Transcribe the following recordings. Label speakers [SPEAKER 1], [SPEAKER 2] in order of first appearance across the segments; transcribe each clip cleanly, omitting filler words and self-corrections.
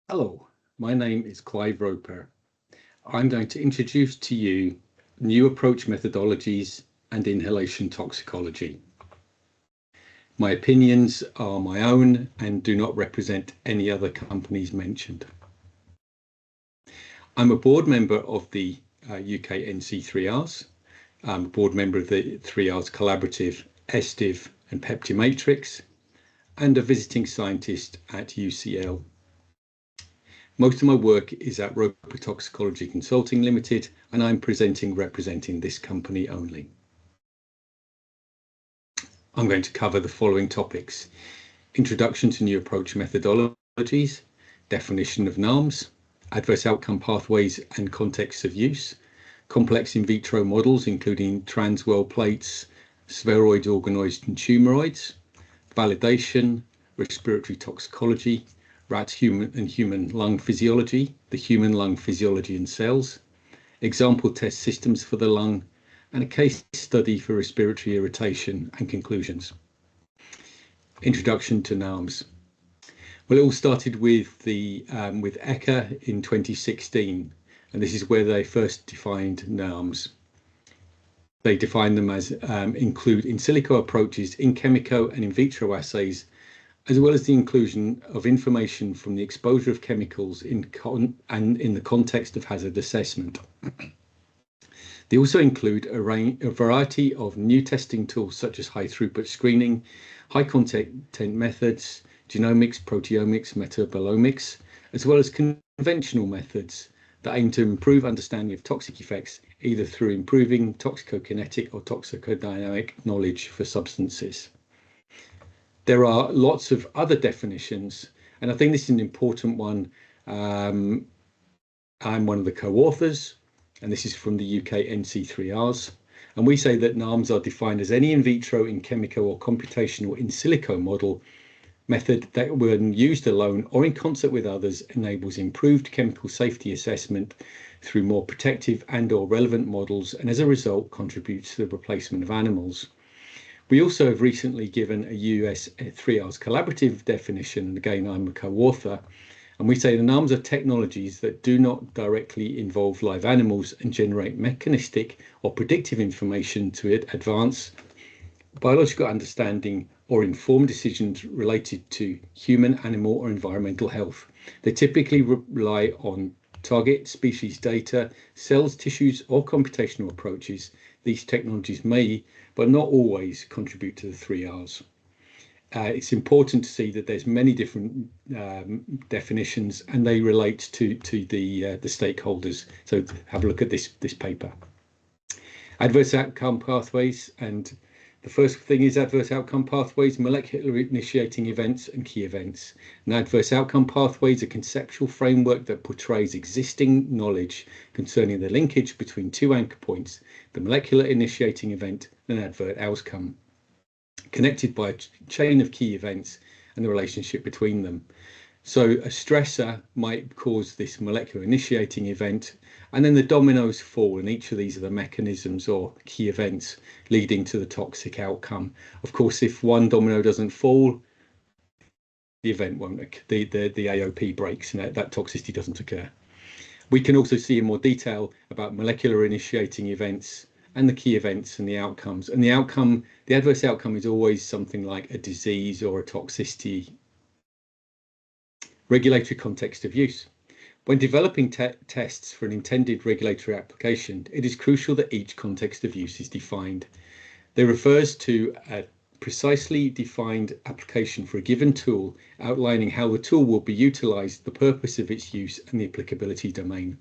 [SPEAKER 1] Hello, my name is Clive Roper. I'm going to introduce to you new approach methodologies and inhalation toxicology. My opinions are my own and do not represent any other companies mentioned. I'm a board member of the UK NC3Rs. I'm a board member of the 3Rs Collaborative, ESTIV and Peptimatrix, and a visiting scientist at UCL. Most of my work is at Roper Toxicology Consulting Limited, and I'm representing this company only. I'm going to cover the following topics: introduction to new approach methodologies, definition of NARMs, adverse outcome pathways and contexts of use, complex in vitro models including transwell plates, spheroids, organoids and tumoroids, validation, respiratory toxicology, rat, human lung physiology, the human lung physiology and cells, example test systems for the lung, and a case study for respiratory irritation and conclusions. Introduction to NARMs. Well, it all started with ECHA in 2016, and this is where they first defined NARMs. They define them as include in silico approaches in chemico and in vitro assays, as well as the inclusion of information from the exposure of chemicals in the context of hazard assessment. They also include a variety of new testing tools such as high throughput screening, high content methods, genomics, proteomics, metabolomics, as well as conventional methods that aim to improve understanding of toxic effects, either through improving toxicokinetic or toxicodynamic knowledge for substances. There are lots of other definitions, and I think this is an important one. I'm one of the co-authors, and this is from the UK NC3Rs. And we say that NARMs are defined as any in vitro, in chemico or computational in silico model method that, when used alone or in concert with others, enables improved chemical safety assessment through more protective and or relevant models, and as a result contributes to the replacement of animals. We also have recently given a US 3Rs collaborative definition, and again I'm a co-author, and we say the NARMs are technologies that do not directly involve live animals and generate mechanistic or predictive information to advance biological understanding or inform decisions related to human, animal or environmental health. They typically rely on target species data, cells, tissues or computational approaches. These technologies may, but not always, contribute to the 3Rs. It's important to see that there's many different definitions, and they relate to the stakeholders. So have a look at this paper. Adverse outcome pathways, and the first thing is adverse outcome pathways, molecular initiating events and key events. And adverse outcome pathways are a conceptual framework that portrays existing knowledge concerning the linkage between two anchor points, the molecular initiating event and adverse outcome, connected by a chain of key events and the relationship between them. So a stressor might cause this molecular initiating event, and then the dominoes fall, and each of these are the mechanisms or key events leading to the toxic outcome. Of course, if one domino doesn't fall, the event won't, the AOP breaks and that toxicity doesn't occur. We can also see in more detail about molecular initiating events and the key events and the outcomes. And the adverse outcome is always something like a disease or a toxicity. Regulatory context of use. When developing tests for an intended regulatory application, it is crucial that each context of use is defined. They refers to a precisely defined application for a given tool, outlining how the tool will be utilized, the purpose of its use, and the applicability domain.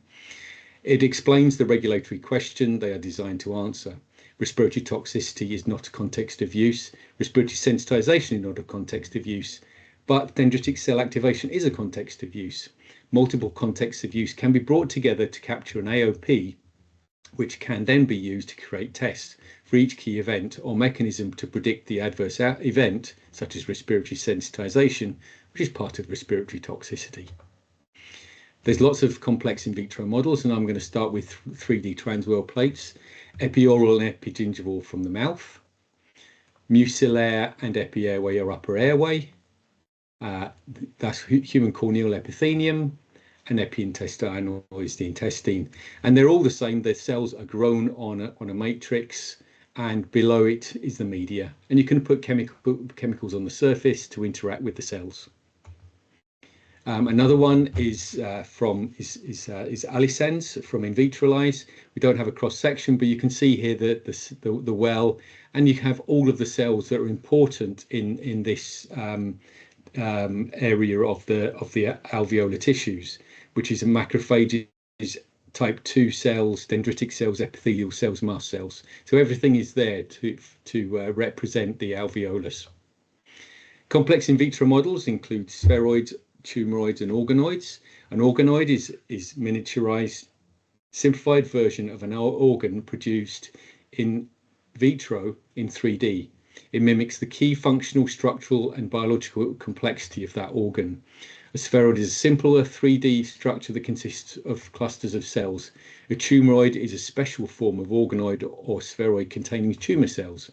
[SPEAKER 1] It explains the regulatory question they are designed to answer. Respiratory toxicity is not a context of use. Respiratory sensitization is not a context of use. But dendritic cell activation is a context of use. Multiple contexts of use can be brought together to capture an AOP, which can then be used to create tests for each key event or mechanism to predict the adverse event, such as respiratory sensitization, which is part of respiratory toxicity. There's lots of complex in vitro models, and I'm going to start with 3D transwell plates, epioral and epigingival from the mouth, mucilaire and epi-airway or upper airway, That's human corneal epithelium, and epiintestinal is the intestine. And they're all the same. The cells are grown on a matrix, and below it is the media. And you can put chemicals on the surface to interact with the cells. Another one is allicins from in vitro lice. We don't have a cross section, but you can see here the well, and you have all of the cells that are important in this area of the alveolar tissues, which is macrophages, type 2 cells, dendritic cells, epithelial cells, mast cells. So everything is there to represent the alveolus. Complex in vitro models include spheroids, tumoroids, and organoids. An organoid is miniaturized, simplified version of an organ produced in vitro in 3D. It mimics the key functional, structural, and biological complexity of that organ. A spheroid is a simpler 3D structure that consists of clusters of cells. A tumoroid is a special form of organoid or spheroid containing tumor cells.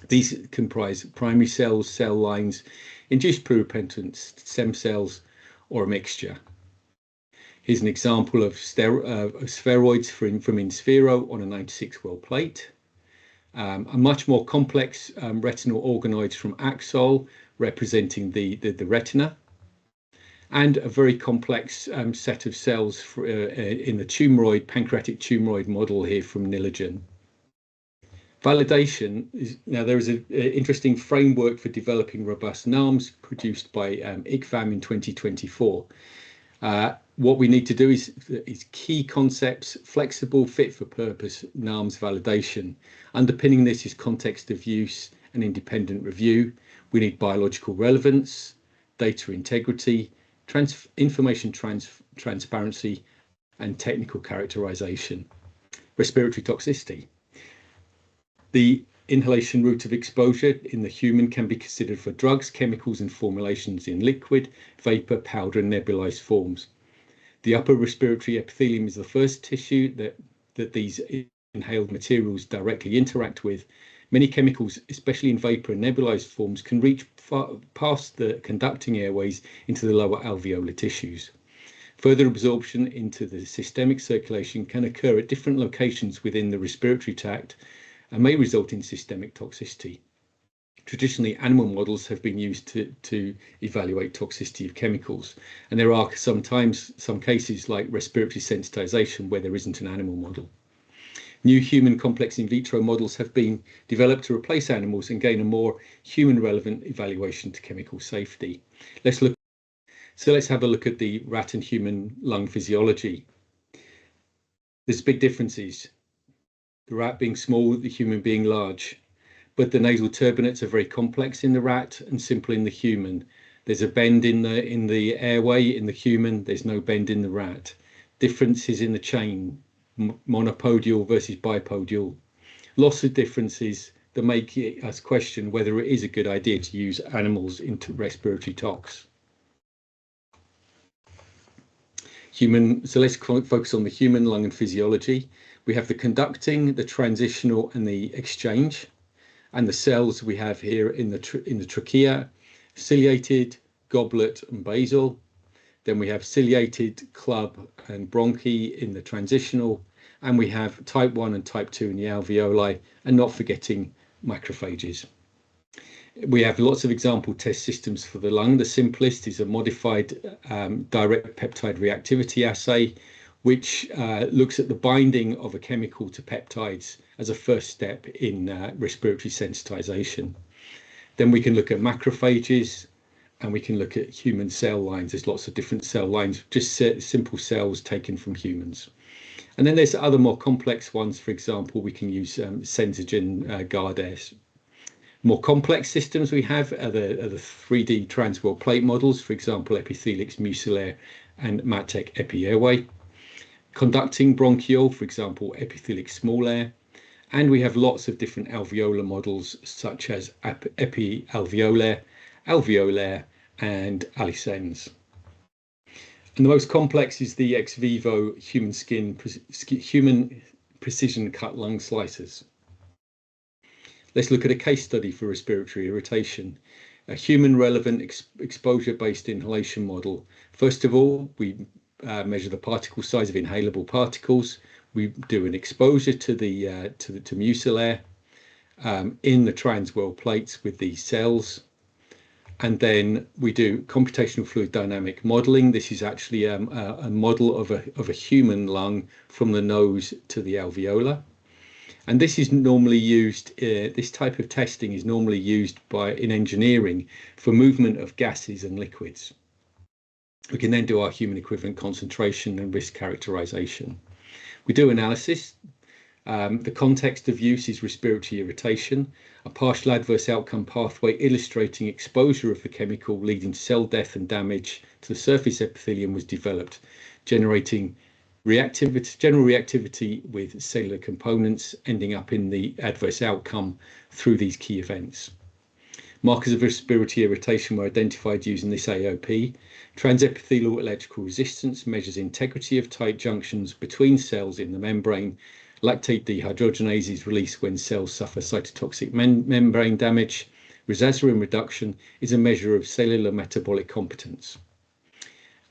[SPEAKER 1] These comprise primary cells, cell lines, induced pluripotence, stem cells, or a mixture. Here's an example of spheroids from Inspiro on a 96-well plate. A much more complex retinal organoids from Axol, representing the retina, and a very complex set of cells in the pancreatic tumoroid model here from Nilogen. Validation is, now there is an interesting framework for developing robust NAMs produced by ICFAM in 2024. What we need to do is key concepts, flexible, fit for purpose NAMs validation. Underpinning this is context of use and independent review. We need biological relevance, data integrity, information transparency, and technical characterization. Respiratory toxicity. The inhalation route of exposure in the human can be considered for drugs, chemicals, and formulations in liquid, vapor, powder, and nebulized forms. The upper respiratory epithelium is the first tissue that these inhaled materials directly interact with. Many chemicals, especially in vapor and nebulized forms, can reach past the conducting airways into the lower alveolar tissues. Further absorption into the systemic circulation can occur at different locations within the respiratory tract and may result in systemic toxicity. Traditionally, animal models have been used to evaluate toxicity of chemicals, and there are sometimes some cases like respiratory sensitization where there isn't an animal model. New human complex in vitro models have been developed to replace animals and gain a more human relevant evaluation to chemical safety. Let's have a look at the rat and human lung physiology. There's big differences. The rat being small, the human being large, but the nasal turbinates are very complex in the rat and simple in the human. There's a bend in the airway in the human, there's no bend in the rat. Differences in the chain, monopodial versus bipodial. Lots of differences that make us question whether it is a good idea to use animals into respiratory tox. So let's focus on the human lung and physiology. We have the conducting, the transitional, and the exchange, and the cells we have here in the trachea, ciliated, goblet, and basal. Then we have ciliated, club, and bronchi in the transitional, and we have type 1 and type 2 in the alveoli, and not forgetting macrophages. We have lots of example test systems for the lung. The simplest is a modified direct peptide reactivity assay, which looks at the binding of a chemical to peptides as a first step in respiratory sensitization. Then we can look at macrophages, and we can look at human cell lines. There's lots of different cell lines, just simple cells taken from humans. And then there's other more complex ones. For example, we can use Sensigen Gardair. More complex systems we have are the 3D transworld plate models, for example, Epithelix mucilaire and Mattec epi airway. Conducting bronchial, for example, Epithelix small air. And we have lots of different alveolar models, such as epi-alveolaire, alveolaire, and allicins. And the most complex is the ex vivo human precision cut lung slicers. Let's look at a case study for respiratory irritation. A human relevant exposure-based inhalation model. First of all, we measure the particle size of inhalable particles. We do an exposure to the mucil air in the transwell plates with these cells. And then we do computational fluid dynamic modeling. This is actually a model of a human lung from the nose to the alveolar. And this is normally used, this type of testing is normally used in engineering for movement of gases and liquids. We can then do our human equivalent concentration and risk characterization. We do analysis. The context of use is respiratory irritation, a partial adverse outcome pathway illustrating exposure of the chemical leading to cell death and damage to the surface epithelium was developed, generating general reactivity with cellular components, ending up in the adverse outcome through these key events. Markers of respiratory irritation were identified using this AOP. Transepithelial electrical resistance measures integrity of tight junctions between cells in the membrane. Lactate dehydrogenase is released when cells suffer cytotoxic membrane damage. Resveratrol reduction is a measure of cellular metabolic competence.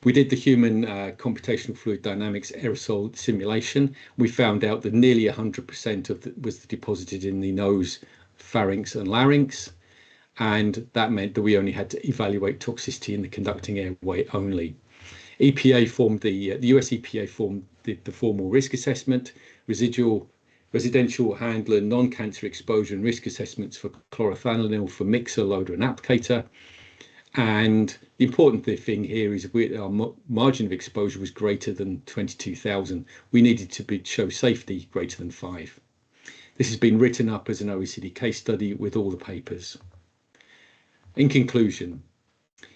[SPEAKER 1] We did the human computational fluid dynamics aerosol simulation. We found out that nearly 100% was deposited in the nose, pharynx and larynx. And that meant that we only had to evaluate toxicity in the conducting airway only. EPA formed the US EPA formed the formal risk assessment, residential handler, non-cancer exposure and risk assessments for chlorothalonil for mixer, loader and applicator. And the important thing here is our margin of exposure was greater than 22,000. We needed to show safety greater than 5. This has been written up as an OECD case study with all the papers. In conclusion,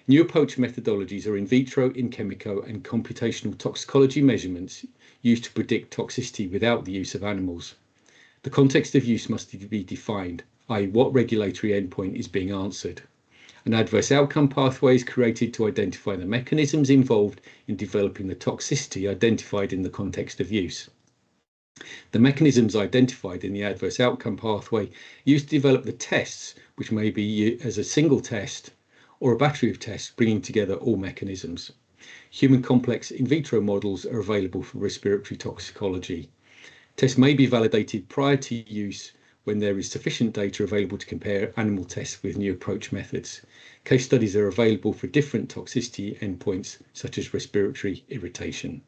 [SPEAKER 1] new approach methodologies are in vitro, in chemico and computational toxicology measurements used to predict toxicity without the use of animals. The context of use must be defined, i.e. what regulatory endpoint is being answered. An adverse outcome pathway is created to identify the mechanisms involved in developing the toxicity identified in the context of use. The mechanisms identified in the adverse outcome pathway used to develop the tests, which may be used as a single test or a battery of tests bringing together all mechanisms. Human complex in vitro models are available for respiratory toxicology. Tests may be validated prior to use when there is sufficient data available to compare animal tests with new approach methods. Case studies are available for different toxicity endpoints, such as respiratory irritation.